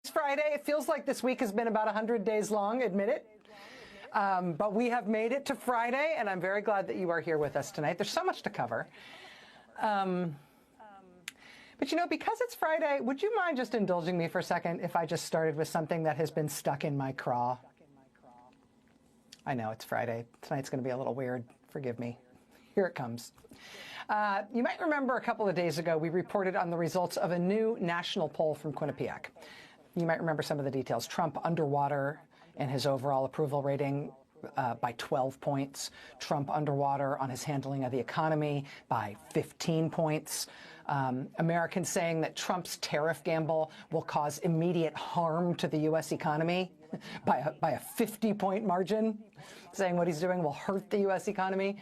Friday. It feels like this week has been about 100 days long, admit it. But we have made it to Friday, and I'm very glad that you are here with us tonight. There's so much to cover. But, you know, because it's Friday, would you mind just indulging me for a second if I just started with something that has been stuck in my craw? I know, it's Friday. Tonight's going to be a little weird. Forgive me. Here it comes. You might remember a couple of days ago, we reported on the results of a new national poll from Quinnipiac. You might remember some of the details. Trump underwater in his overall approval rating by 12 points. Trump underwater on his handling of the economy by 15 points. Americans saying that Trump's tariff gamble will cause immediate harm to the U.S. economy by a 50-point margin, saying what he's doing will hurt the U.S. economy.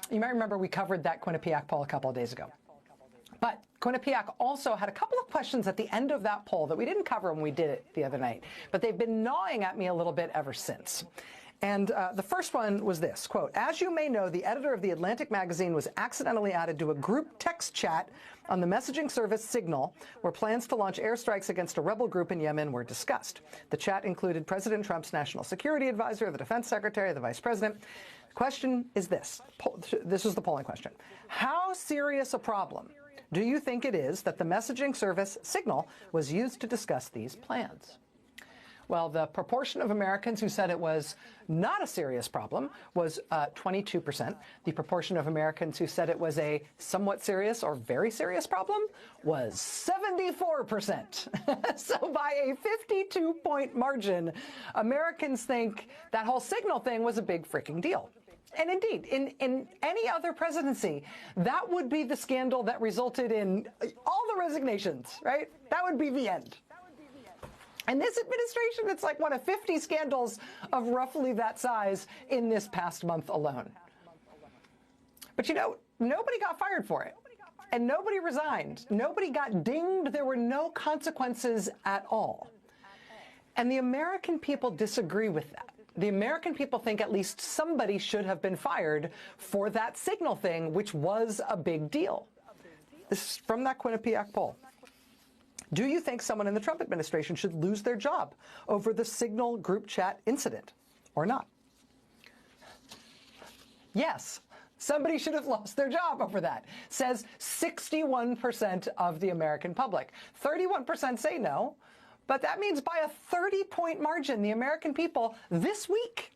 You might remember we covered that Quinnipiac poll a couple of days ago. But Quinnipiac also had a couple of questions at the end of that poll that we didn't cover when we did it the other night, but they've been gnawing at me a little bit ever since. And the first one was this, quote, "As you may know, the editor of The Atlantic magazine was accidentally added to a group text chat on the messaging service Signal, where plans to launch airstrikes against a rebel group in Yemen were discussed. The chat included President Trump's national security advisor, the defense secretary, the vice president. The question is this. This is the polling question. How serious a problem do you think it is that the messaging service Signal was used to discuss these plans?" Well, the proportion of Americans who said it was not a serious problem was 22%. The proportion of Americans who said it was a somewhat serious or very serious problem was 74%. So by a 52-point margin, Americans think that whole Signal thing was a big freaking deal. And indeed, in any other presidency, that would be the scandal that resulted in all the resignations, right? That would be the end. And this administration, it's like one of 50 scandals of roughly that size in this past month alone. But, you know, nobody got fired for it. And nobody resigned. Nobody got dinged. There were no consequences at all. And the American people disagree with that. The American people think at least somebody should have been fired for that Signal thing, which was a big deal. This is from that Quinnipiac poll. Do you think someone in the Trump administration should lose their job over the Signal group chat incident or not? Yes, somebody should have lost their job over that, says 61% of the American public. 31% say no, but that means by a 30-point margin, the American people this week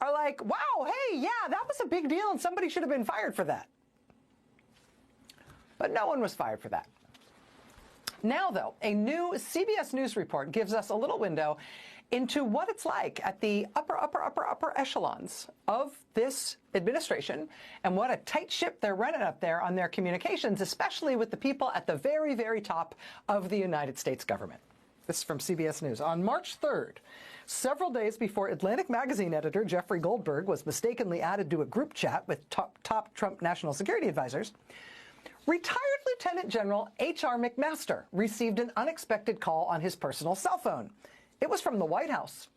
are like, wow, hey, yeah, that was a big deal and somebody should have been fired for that. But no one was fired for that. Now, though, a new CBS News report gives us a little window into what it's like at the upper echelons of this administration and what a tight ship they're running up there on their communications, especially with the people at the very, very top of the United States government. This is from CBS News. On March 3rd, several days before Atlantic magazine editor Jeffrey Goldberg was mistakenly added to a group chat with top Trump national security advisors, retired Lieutenant General H.R. McMaster received an unexpected call on his personal cell phone. It was from the White House.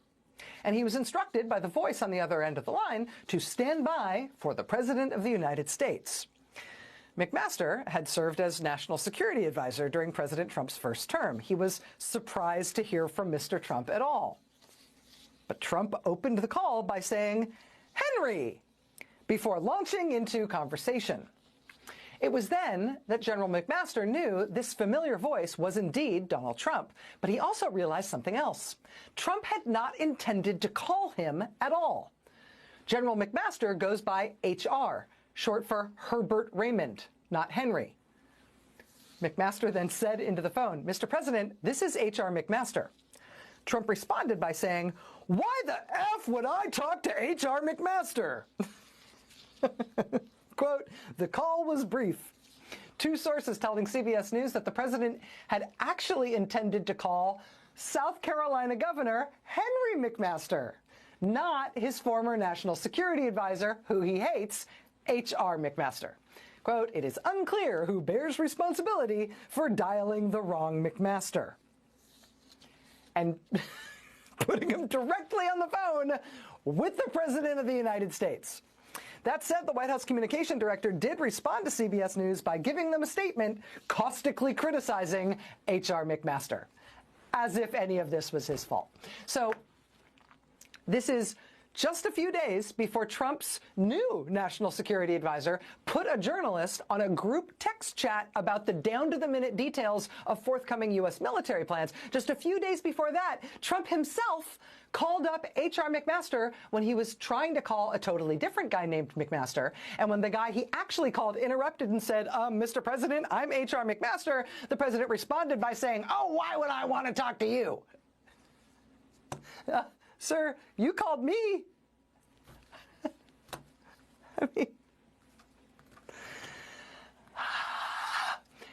And he was instructed by the voice on the other end of the line to stand by for the President of the United States. McMaster had served as national security advisor during President Trump's first term. He was surprised to hear from Mr. Trump at all. But Trump opened the call by saying, "Henry," before launching into conversation. It was then that General McMaster knew this familiar voice was indeed Donald Trump, but he also realized something else. Trump had not intended to call him at all. General McMaster goes by HR, short for Herbert Raymond, not Henry. McMaster then said into the phone, "Mr. President, this is HR McMaster." Trump responded by saying, "Why the F would I talk to HR McMaster?" Quote, "The call was brief." Two sources telling CBS News that the president had actually intended to call South Carolina Governor Henry McMaster, not his former national security advisor, who he hates, H.R. McMaster. Quote, "It is unclear who bears responsibility for dialing the wrong McMaster." And putting him directly on the phone with the President of the United States. That said, the White House communication director did respond to CBS News by giving them a statement caustically criticizing H.R. McMaster. as if any of this was his fault. So this is just a few days before Trump's new national security advisor put a journalist on a group text chat about the down-to-the-minute details of forthcoming U.S. military plans. Just a few days before that, Trump himself called up H.R. McMaster when he was trying to call a totally different guy named McMaster. And when the guy he actually called interrupted and said, Mr. President, I'm H.R. McMaster, the president responded by saying, oh, why would I want to talk to you? Sir, you called me. I mean,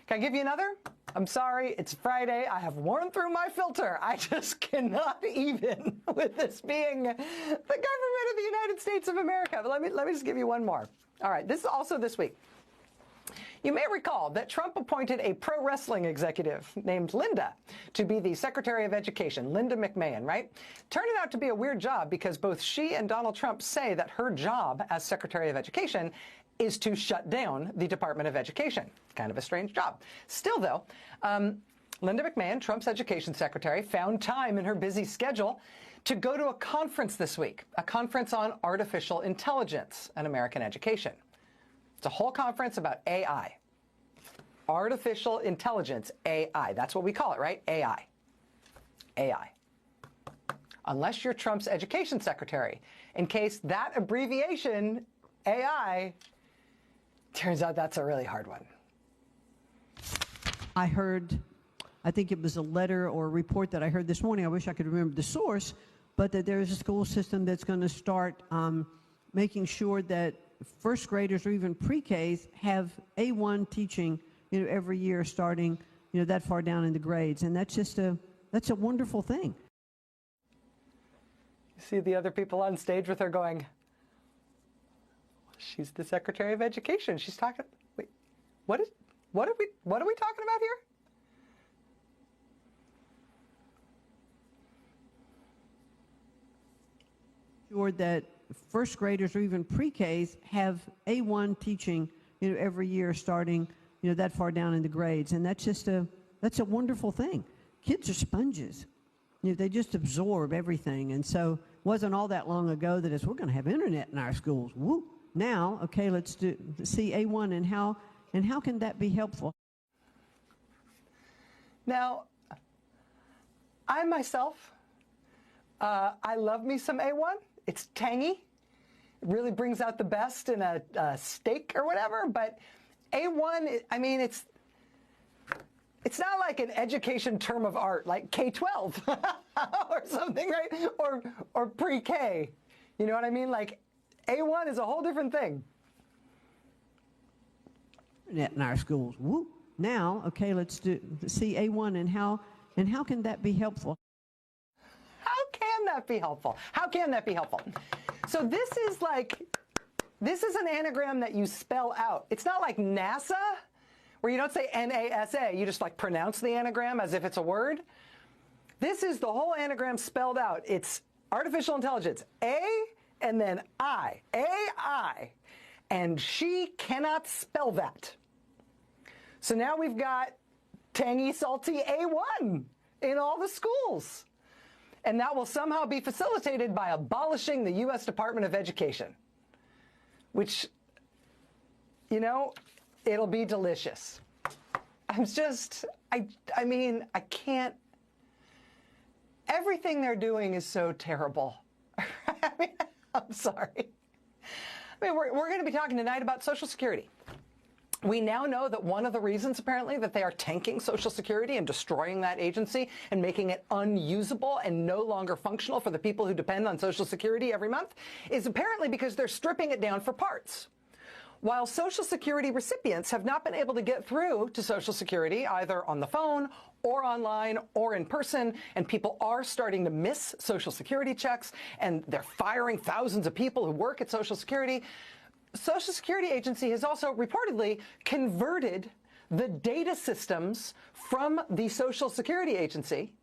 can I give you another? I'm sorry, it's Friday. I have worn through my filter. I just cannot even with this being the government of the United States of America. But let me just give you one more. All right, this is also this week. You may recall that Trump appointed a pro wrestling executive named Linda to be the Secretary of Education, Linda McMahon, right? Turned out to be a weird job because both she and Donald Trump say that her job as Secretary of Education is to shut down the Department of Education. Kind of a strange job. Still, though, Linda McMahon, Trump's education secretary, found time in her busy schedule to go to a conference this week, a conference on artificial intelligence and American education. It's a whole conference about AI. Artificial intelligence, AI. That's what we call it, right? AI. AI. Unless you're Trump's education secretary. In case that abbreviation, AI, turns out that's a really hard one. I heard, I think it was a letter or a report that I heard this morning. I wish I could remember the source, but that there is a school system that's going to start making sure that first graders or even pre-Ks have A1 teaching, every year starting, that far down in the grades. And that's just that's a wonderful thing. You see the other people on stage with her going, she's the Secretary of Education. She's talking, wait, what are we talking about here? Sure that first graders or even pre-Ks have A1 teaching, every year starting, that far down in the grades. And that's just that's a wonderful thing. Kids are sponges. They just absorb everything. And so it wasn't all that long ago that we're going to have internet in our schools. Woo! Now, okay, let's see A1 and how can that be helpful? Now, I myself, I love me some A1. It's tangy. It really brings out the best in a steak or whatever. But A1, I mean, it's not like an education term of art, like K-12 or something, right? Or pre-K. You know what I mean? Like A1 is a whole different thing. Internet in our schools. Woo! Now, okay, let's see A1 and how can that be helpful? How can that be helpful? How can that be helpful? So this is an anagram that you spell out. It's not like NASA, where you don't say NASA. You just like pronounce the anagram as if it's a word. This is the whole anagram spelled out. It's artificial intelligence. A and then I. AI. And she cannot spell that. So now we've got tangy, salty A1 in all the schools. And that will somehow be facilitated by abolishing the U.S. Department of Education, which, it'll be delicious. I mean, I can't. Everything they're doing is so terrible. I mean, I'm sorry. I mean, we're going to be talking tonight about Social Security. We now know that one of the reasons, apparently, that they are tanking Social Security and destroying that agency and making it unusable and no longer functional for the people who depend on Social Security every month is apparently because they're stripping it down for parts. While Social Security recipients have not been able to get through to Social Security either on the phone or online or in person, and people are starting to miss Social Security checks, and they're firing thousands of people who work at Social Security, Social Security Agency has also reportedly converted the data systems from the Social Security Agency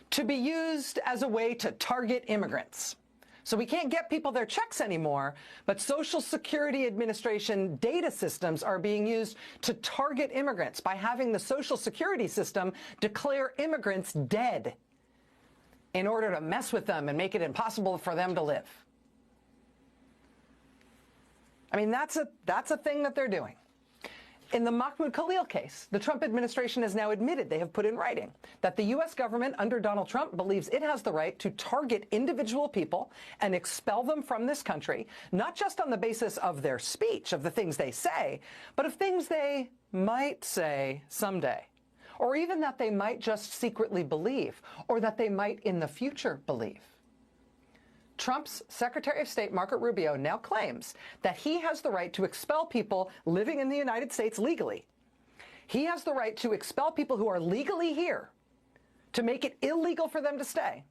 to be used as a way to target immigrants. So we can't get people their checks anymore, but Social Security Administration data systems are being used to target immigrants by having the Social Security system declare immigrants dead in order to mess with them and make it impossible for them to live. I mean, that's a thing that they're doing. In the Mahmoud Khalil case, the Trump administration has now admitted, they have put in writing, that the U.S. government under Donald Trump believes it has the right to target individual people and expel them from this country, not just on the basis of their speech, of the things they say, but of things they might say someday, or even that they might just secretly believe, or that they might in the future believe. Trump's Secretary of State, Marco Rubio, now claims that he has the right to expel people living in the United States legally. He has the right to expel people who are legally here, to make it illegal for them to stay,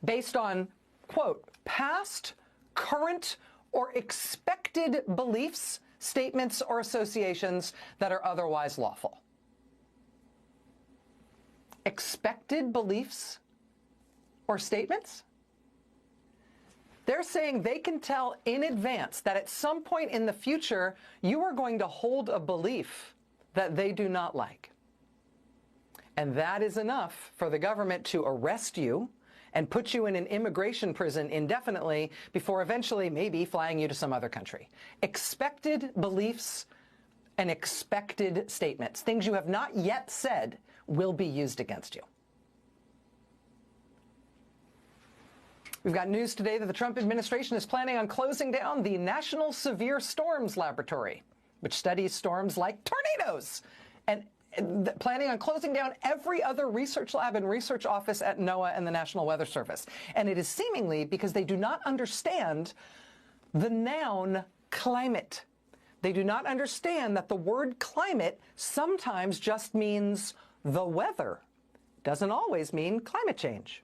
based on, quote, past, current, or expected beliefs, statements, or associations that are otherwise lawful. Expected beliefs or statements? They're saying they can tell in advance that at some point in the future, you are going to hold a belief that they do not like. And that is enough for the government to arrest you and put you in an immigration prison indefinitely before eventually maybe flying you to some other country. Expected beliefs and expected statements, things you have not yet said, will be used against you. We've got news today that the Trump administration is planning on closing down the National Severe Storms Laboratory, which studies storms like tornadoes, and planning on closing down every other research lab and research office at NOAA and the National Weather Service. And it is seemingly because they do not understand the noun climate. They do not understand that the word climate sometimes just means the weather. It doesn't always mean climate change.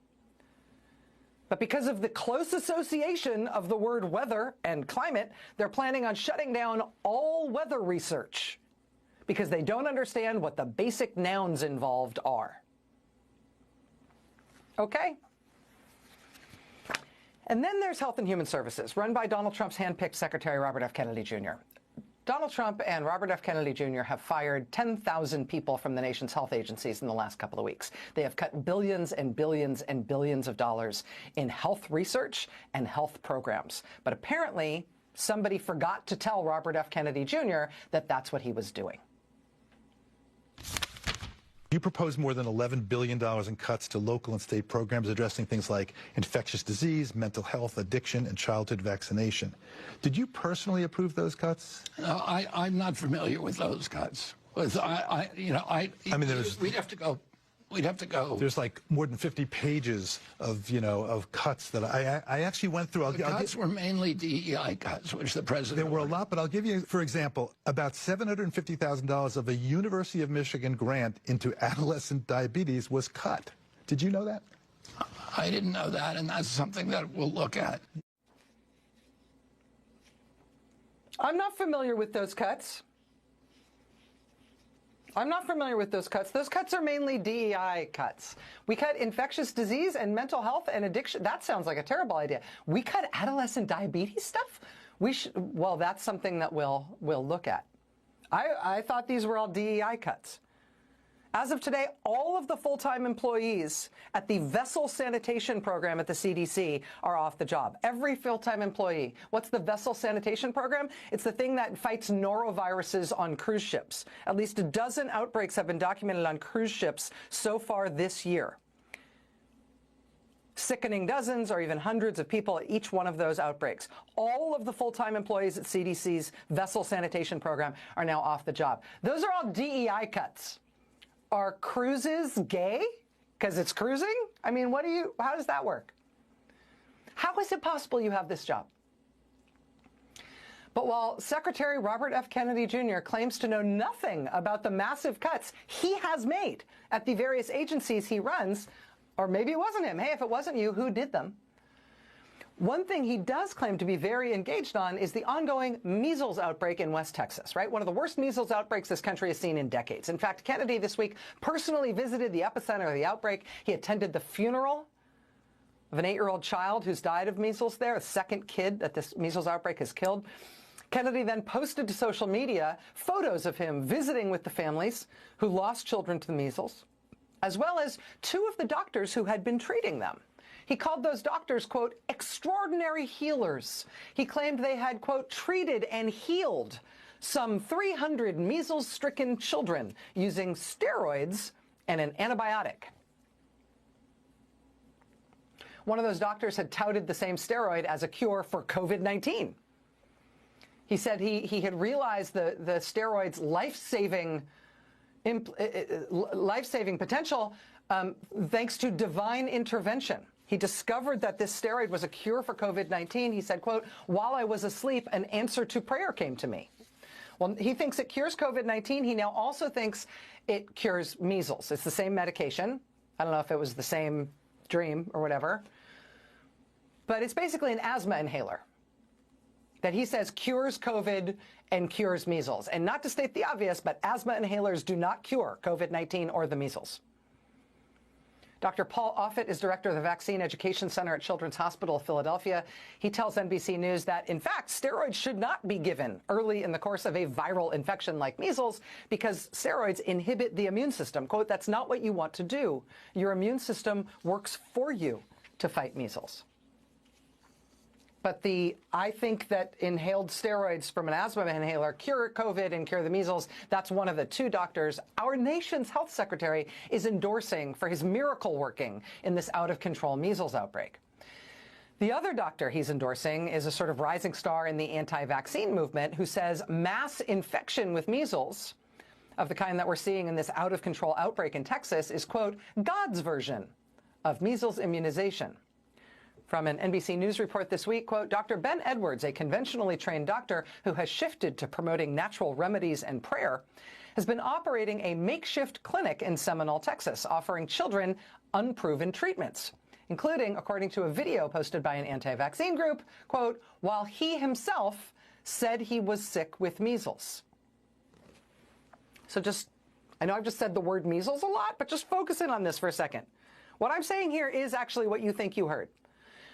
But because of the close association of the word weather and climate, they're planning on shutting down all weather research because they don't understand what the basic nouns involved are. Okay? And then there's Health and Human Services, run by Donald Trump's handpicked Secretary Robert F. Kennedy Jr. Donald Trump and Robert F. Kennedy Jr. have fired 10,000 people from the nation's health agencies in the last couple of weeks. They have cut billions and billions and billions of dollars in health research and health programs. But apparently, somebody forgot to tell Robert F. Kennedy Jr. that that's what he was doing. You propose more than $11 billion in cuts to local and state programs addressing things like infectious disease, mental health, addiction, and childhood vaccination. Did you personally approve those cuts? No, I'm not familiar with those cuts. I mean, we'd have to go. We'd have to go. There's like more than 50 pages of, of cuts that I actually went through. The cuts were mainly DEI cuts, which the president There were a lot, but I'll give you, for example, about $750,000 of a University of Michigan grant into adolescent diabetes was cut. Did you know that? I didn't know that, and that's something that we'll look at. I'm not familiar with those cuts. I'm not familiar with those cuts. Those cuts are mainly DEI cuts. We cut infectious disease and mental health and addiction. That sounds like a terrible idea. We cut adolescent diabetes stuff? Well, that's something that we'll look at. I thought these were all DEI cuts. As of today, all of the full-time employees at the vessel sanitation program at the CDC are off the job. Every full-time employee. What's the vessel sanitation program? It's the thing that fights noroviruses on cruise ships. At least a dozen outbreaks have been documented on cruise ships so far this year, sickening dozens or even hundreds of people at each one of those outbreaks. All of the full-time employees at CDC's vessel sanitation program are now off the job. Those are all DEI cuts. Are cruises gay? Because it's cruising? I mean, how does that work? How is it possible you have this job? But while Secretary Robert F. Kennedy Jr. claims to know nothing about the massive cuts he has made at the various agencies he runs, or maybe it wasn't him. Hey, if it wasn't you, who did them? One thing he does claim to be very engaged on is the ongoing measles outbreak in West Texas, right? One of the worst measles outbreaks this country has seen in decades. In fact, Kennedy this week personally visited the epicenter of the outbreak. He attended the funeral of an 8-year-old child who's died of measles there, a second kid that this measles outbreak has killed. Kennedy then posted to social media photos of him visiting with the families who lost children to the measles, as well as 2 of the doctors who had been treating them. He called those doctors, quote, extraordinary healers. He claimed they had, quote, treated and healed some 300 measles-stricken children using steroids and an antibiotic. One of those doctors had touted the same steroid as a cure for COVID-19. He said he had realized the steroid's life-saving potential thanks to divine intervention. He discovered that this steroid was a cure for COVID-19. He said, quote, while I was asleep, an answer to prayer came to me. Well, he thinks it cures COVID-19. He now also thinks it cures measles. It's the same medication. I don't know if it was the same dream or whatever. But it's basically an asthma inhaler that he says cures COVID and cures measles. And not to state the obvious, but asthma inhalers do not cure COVID-19 or the measles. Dr. Paul Offit is director of the Vaccine Education Center at Children's Hospital of Philadelphia. He tells NBC News that, in fact, steroids should not be given early in the course of a viral infection like measles because steroids inhibit the immune system. Quote, that's not what you want to do. Your immune system works for you to fight measles. But I think that inhaled steroids from an asthma inhaler cure COVID and cure the measles. That's one of the 2 doctors our nation's health secretary is endorsing for his miracle working in this out-of-control measles outbreak. The other doctor he's endorsing is a sort of rising star in the anti-vaccine movement who says mass infection with measles of the kind that we're seeing in this out-of-control outbreak in Texas is, quote, God's version of measles immunization. From an NBC News report this week, quote, Dr. Ben Edwards, a conventionally trained doctor who has shifted to promoting natural remedies and prayer, has been operating a makeshift clinic in Seminole, Texas, offering children unproven treatments, including, according to a video posted by an anti-vaccine group, quote, while he himself said he was sick with measles. So I know I've just said the word measles a lot, but just focus in on this for a second. What I'm saying here is actually what you think you heard.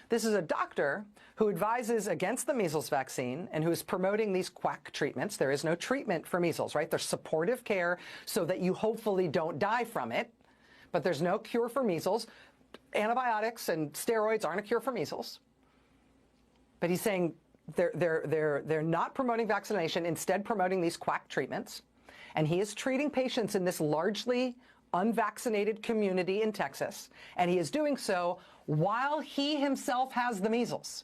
This is a doctor who advises against the measles vaccine and who is promoting these quack treatments. There is no treatment for measles, right? There's supportive care so that you hopefully don't die from it, but there's no cure for measles. Antibiotics and steroids aren't a cure for measles. But he's saying they're not promoting vaccination, instead promoting these quack treatments. And he is treating patients in this largely unvaccinated community in Texas, and he is doing so while he himself has the measles.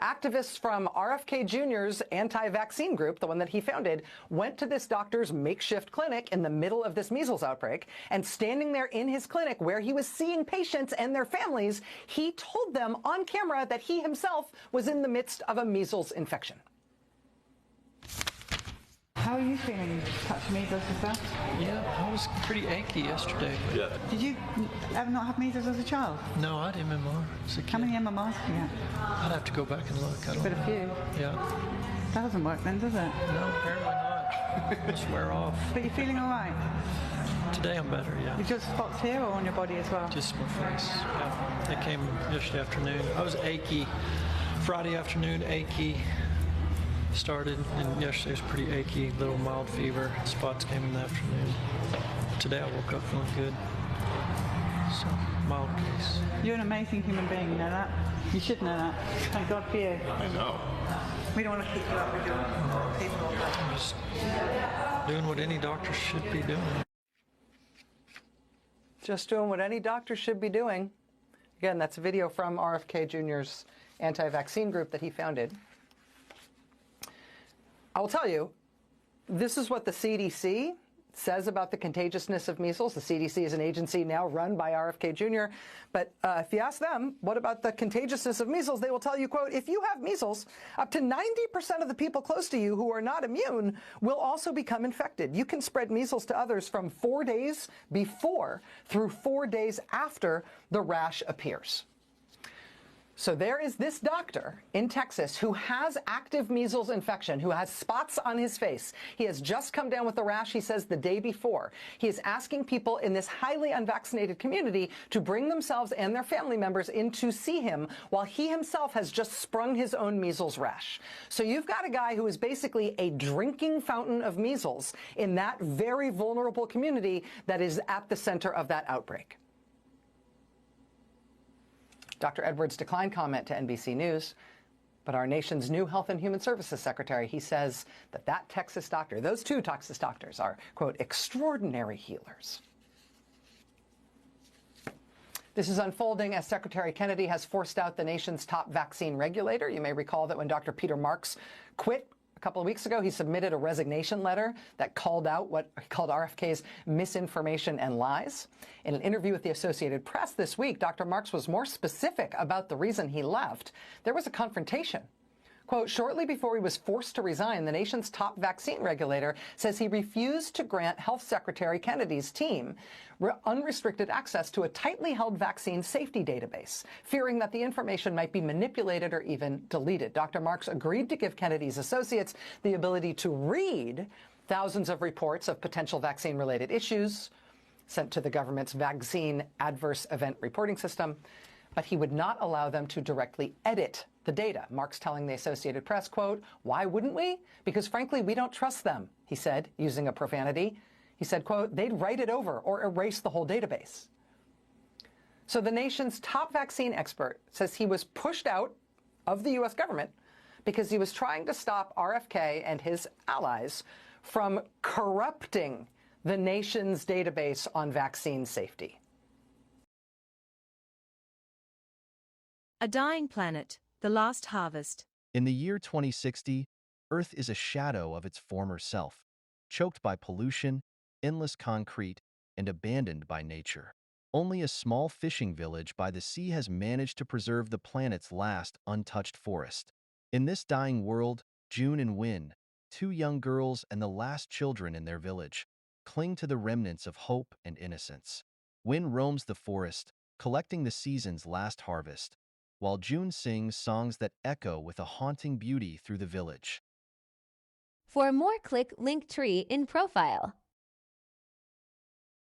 Activists from RFK Jr.'s anti-vaccine group, the one that he founded, went to this doctor's makeshift clinic in the middle of this measles outbreak, and standing there in his clinic where he was seeing patients and their families, he told them on camera that he himself was in the midst of a measles infection. How are you feeling? Touch measles yourself? Yeah, I was pretty achy yesterday. Yeah. Did you ever not have measles as a child? No, I had MMR as a kid. How many MMRs do you have? I'd have to go back and look. I don't But know. a few. Yeah. That doesn't work then, does it? No, apparently not. Just wear off. But you're feeling all right? Today I'm better, yeah. You just spots here or on your body as well? Just my face. Yeah. They came yesterday afternoon. I was achy. Friday afternoon, achy. Started, and yesterday was pretty achy, little mild fever. Spots came in the afternoon. Today I woke up feeling good. So, mild case. You're an amazing human being, you know that? You should know that. Thank God for you. I know. We don't want to keep you up with your people. I'm just doing what any doctor should be doing. Just doing what any doctor should be doing. Again, that's a video from RFK Jr.'s anti-vaccine group that he founded. I will tell you, this is what the CDC says about the contagiousness of measles. The CDC is an agency now run by RFK Jr. But if you ask them, what about the contagiousness of measles, they will tell you, quote, if you have measles, up to 90% of the people close to you who are not immune will also become infected. You can spread measles to others from 4 days before through 4 days after the rash appears. So there is this doctor in Texas who has active measles infection, who has spots on his face. He has just come down with a rash, he says, the day before. He is asking people in this highly unvaccinated community to bring themselves and their family members in to see him while he himself has just sprung his own measles rash. So you've got a guy who is basically a drinking fountain of measles in that very vulnerable community that is at the center of that outbreak. Dr. Edwards declined comment to NBC News, but our nation's new Health and Human Services Secretary, he says that Texas doctor, those two Texas doctors are, quote, extraordinary healers. This is unfolding as Secretary Kennedy has forced out the nation's top vaccine regulator. You may recall that when Dr. Peter Marks quit a couple of weeks ago, he submitted a resignation letter that called out what he called RFK's misinformation and lies. In an interview with the Associated Press this week, Dr. Marks was more specific about the reason he left. There was a confrontation. Quote, shortly before he was forced to resign, the nation's top vaccine regulator says he refused to grant Health Secretary Kennedy's team unrestricted access to a tightly held vaccine safety database, fearing that the information might be manipulated or even deleted. Dr. Marks agreed to give Kennedy's associates the ability to read thousands of reports of potential vaccine-related issues sent to the government's vaccine adverse event reporting system, but he would not allow them to directly edit the data. Marks telling the Associated Press, quote, why wouldn't we? Because frankly, we don't trust them, he said, using a profanity. He said, quote, they'd write it over or erase the whole database. So the nation's top vaccine expert says he was pushed out of the U.S. government because he was trying to stop RFK and his allies from corrupting the nation's database on vaccine safety. A dying planet, the last harvest. In the year 2060, Earth is a shadow of its former self, choked by pollution, endless concrete, and abandoned by nature. Only a small fishing village by the sea has managed to preserve the planet's last untouched forest. In this dying world, June and Win, two young girls and the last children in their village, cling to the remnants of hope and innocence. Win roams the forest, collecting the season's last harvest, while June sings songs that echo with a haunting beauty through the village. For more, click Linktree in profile.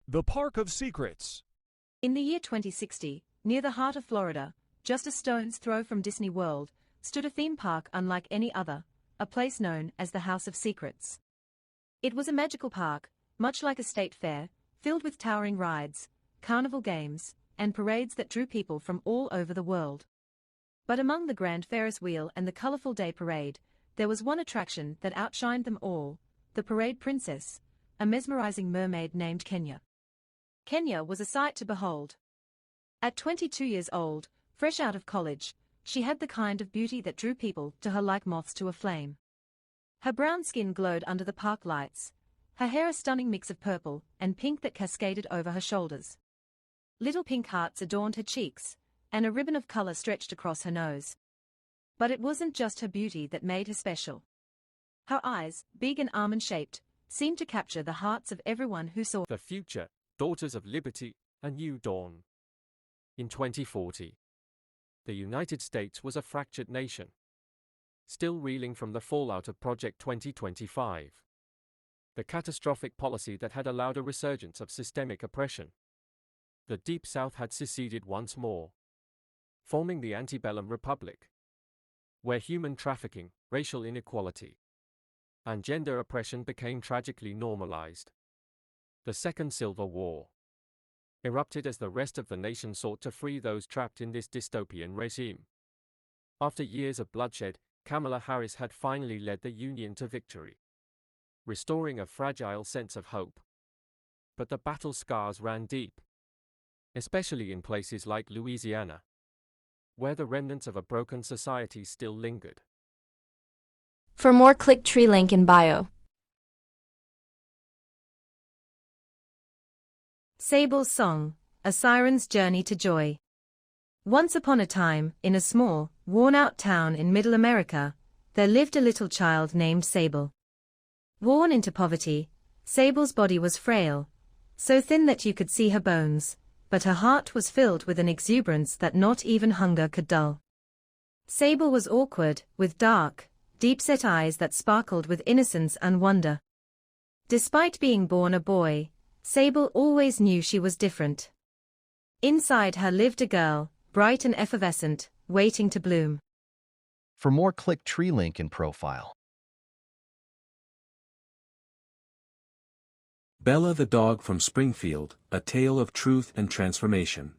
The Park of Secrets. In the year 2060, near the heart of Florida, just a stone's throw from Disney World, stood a theme park unlike any other, a place known as the House of Secrets. It was a magical park, much like a state fair, filled with towering rides, carnival games, and parades that drew people from all over the world. But among the grand Ferris wheel and the colorful day parade, there was one attraction that outshined them all, the parade princess, a mesmerizing mermaid named Kenya. Kenya was a sight to behold. At 22 years old, fresh out of college, she had the kind of beauty that drew people to her like moths to a flame. Her brown skin glowed under the park lights, her hair a stunning mix of purple and pink that cascaded over her shoulders. Little pink hearts adorned her cheeks, and a ribbon of color stretched across her nose. But it wasn't just her beauty that made her special. Her eyes, big and almond-shaped, seemed to capture the hearts of everyone who saw The future, Daughters of Liberty, A New Dawn. In 2040, the United States was a fractured nation, still reeling from the fallout of Project 2025, the catastrophic policy that had allowed a resurgence of systemic oppression. The Deep South had seceded once more, forming the antebellum republic, where human trafficking, racial inequality, and gender oppression became tragically normalized. The Second Civil War erupted as the rest of the nation sought to free those trapped in this dystopian regime. After years of bloodshed, Kamala Harris had finally led the Union to victory, restoring a fragile sense of hope. But the battle scars ran deep, especially in places like Louisiana, where the remnants of a broken society still lingered. For more, click Tree link in bio. Sable's Song, A Siren's Journey to Joy. Once upon a time, in a small, worn-out town in Middle America, there lived a little child named Sable. Worn into poverty, Sable's body was frail, so thin that you could see her bones, but her heart was filled with an exuberance that not even hunger could dull. Sable was awkward, with dark, deep-set eyes that sparkled with innocence and wonder. Despite being born a boy, Sable always knew she was different. Inside her lived a girl, bright and effervescent, waiting to bloom. For more, click tree link in profile. Bella the Dog from Springfield, A Tale of Truth and Transformation.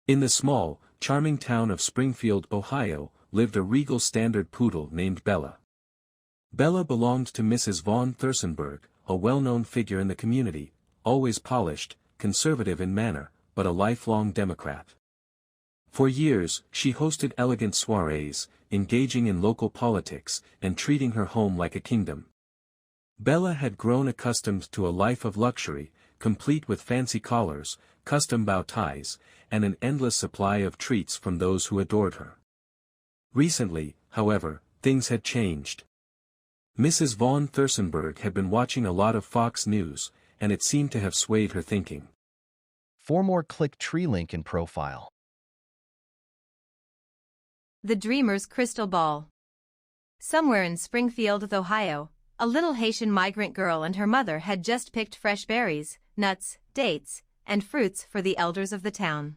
In the small, charming town of Springfield, Ohio, lived a regal standard poodle named Bella. Bella belonged to Mrs. Vaughn Thursenberg, a well-known figure in the community, always polished, conservative in manner, but a lifelong Democrat. For years, she hosted elegant soirees, engaging in local politics, and treating her home like a kingdom. Bella had grown accustomed to a life of luxury, complete with fancy collars, custom bow ties, and an endless supply of treats from those who adored her. Recently, however, things had changed. Mrs. Vaughn Thursenberg had been watching a lot of Fox News, and it seemed to have swayed her thinking. For more, click tree link in profile. The Dreamer's Crystal Ball. Somewhere in Springfield, Ohio, a little Haitian migrant girl and her mother had just picked fresh berries, nuts, dates, and fruits for the elders of the town.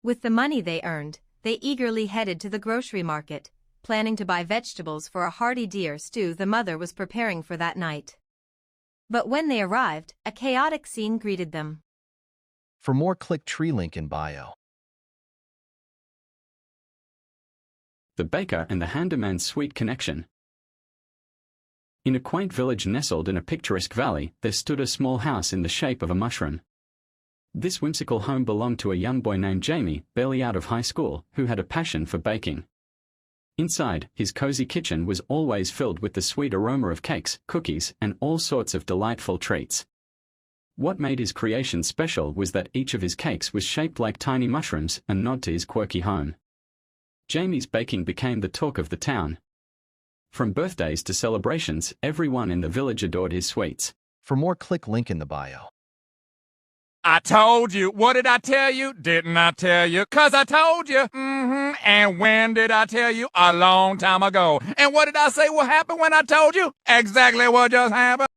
With the money they earned, they eagerly headed to the grocery market, planning to buy vegetables for a hearty deer stew the mother was preparing for that night. But when they arrived, a chaotic scene greeted them. For more, click tree link in bio. The Baker and the Handyman's Sweet Connection. In a quaint village nestled in a picturesque valley, there stood a small house in the shape of a mushroom. This whimsical home belonged to a young boy named Jamie, barely out of high school, who had a passion for baking. Inside, his cozy kitchen was always filled with the sweet aroma of cakes, cookies, and all sorts of delightful treats. What made his creation special was that each of his cakes was shaped like tiny mushrooms, a nod to his quirky home. Jamie's baking became the talk of the town. From birthdays to celebrations, everyone in the village adored his sweets. For more, click link in the bio. I told you. What did I tell you? Didn't I tell you? 'Cause I told you. And when did I tell you? A long time ago. And what did I say will happen when I told you? Exactly what just happened.